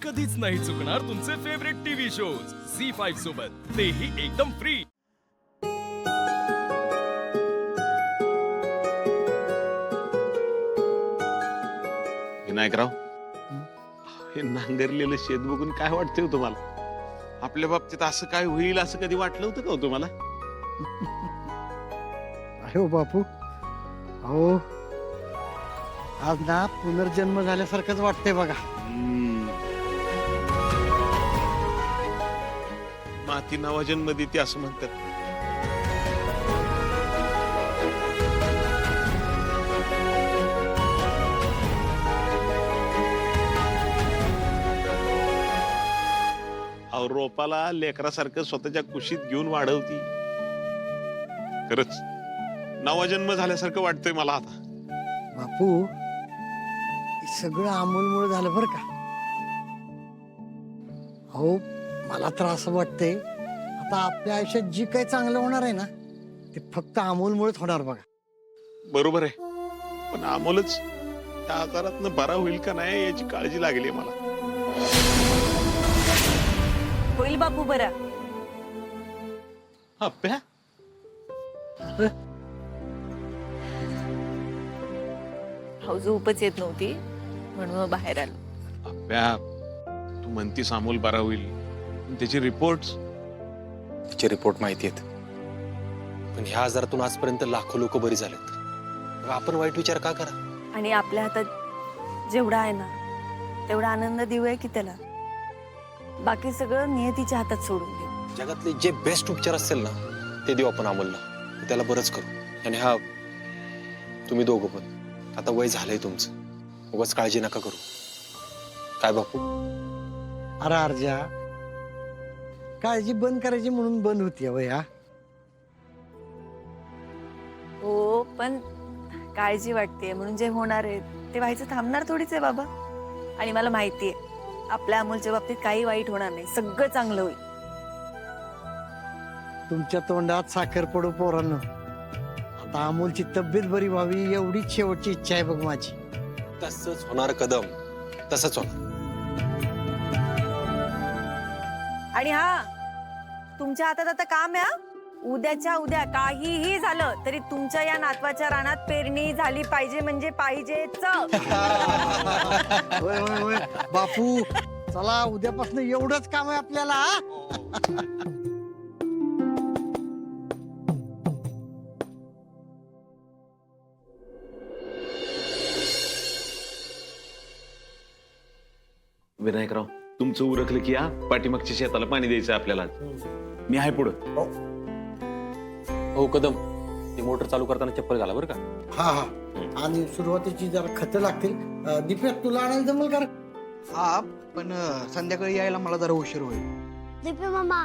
कधीच नाही चुकणार तुमचे फेवरेट टीव्ही शोज झी5 सोबत, तेही एकदम फ्री। विनायकराव, हे नांगरलेलं शेत बघून काय वाटतंय हो तुम्हाला? आपल्या बाबतीत असं काय होईल असं कधी वाटलं होतं का हो तुम्हाला? अहो बापू, अहो आज ना पुनर्जन्म झाल्यासारखंच वाटतंय बघा। माती नवा जन्म देते असं म्हणतात। अहो, रोपाला लेकरासारखं स्वतःच्या कुशीत घेऊन वाढवती। खरंच नवा जन्म झाल्यासारखं वाटतंय मला आता। बापू, हे सगळं अमोलमुळे झालं बरं का। अहो, मला तर असं वाटतंय आता आपल्या आयुष्यात जी काही चांगलं होणार आहे ना, ते फक्त अमोलमुळेच होणार बघा। बरोबर आहे, पण अमोलच त्या आजारातनं बरा होईल का नाही याची काळजी लागली मला। होईल बापू बरा। अप्प्या, हो, झोपच येत नव्हती म्हणून बाहेर आलो। अप्प्या, तू म्हणतीस अमोल बरा होईल, पण त्याचे रिपोर्ट्स? त्याचे रिपोर्ट माहिती आहेत, पण ह्या आजारातून आजपर्यंत लाखो लोक बरी झालेत। मग आपण वाईट विचार का करा? आणि आपल्या हातात जेवढा आहे ना तेवढा आनंद देऊया की त्याला, बाकी सगळं नियतीच्या हातात सोडून देऊ। जगातले जे बेस्ट उपचार असतील ना ते देऊ आपण अमोलला, त्याला बरंच करू। आणि हा, तुम्ही दोघं पण आता वय झालंय तुमचं, उगाच काळजी नका करू। काय बापू? अरे अर्जा, काळजी बंद करायची म्हणून बंद होती वया। हो, पण काळजी वाटते म्हणून जे होणार आहे ते व्हायचं थांबणार थोडीच आहे बाबा। आणि मला माहितीये आपल्या अमोलच्या बाबतीत काही वाईट होणार नाही, सगळं चांगलं होईल। तुमच्या तोंडात साखर पडू पोरांनो। आता अमोलची तब्येत बरी व्हावी एवढीच शेवटची इच्छा आहे बघ माझी। तसंच होणार कदम, तसंच होणार। आणि हा, तुमच्या हातात आता काम आहे हा। उद्याच्या उद्या काहीही झालं तरी तुमच्या या नातवाच्या रानात पेरणी झाली पाहिजे, म्हणजे पाहिजेच। होय होय होय बापू, चला उद्यापासून एवढंच काम आहे आपल्याला हा? विनायकराव, तुमचं उरकलं की या पाठीमागच्या शेताला पाणी द्यायचं आपल्याला। मी आहे पुढं। हो कदम, ती मोटर चालू करताना चप्पल घाला बरं का। हा हा, आणि सुरुवातीची जरा खतं लागतील। दीपक, तुला आणायला जमल का रे? हा, पण संध्याकाळी यायला मला जरा उशीर होईल। दीपे मामा,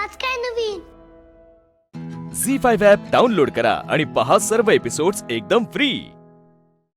आज काय नवीन? झी5 ॲप डाउनलोड करा आणि पहा सर्व एपिसोड्स एकदम फ्री।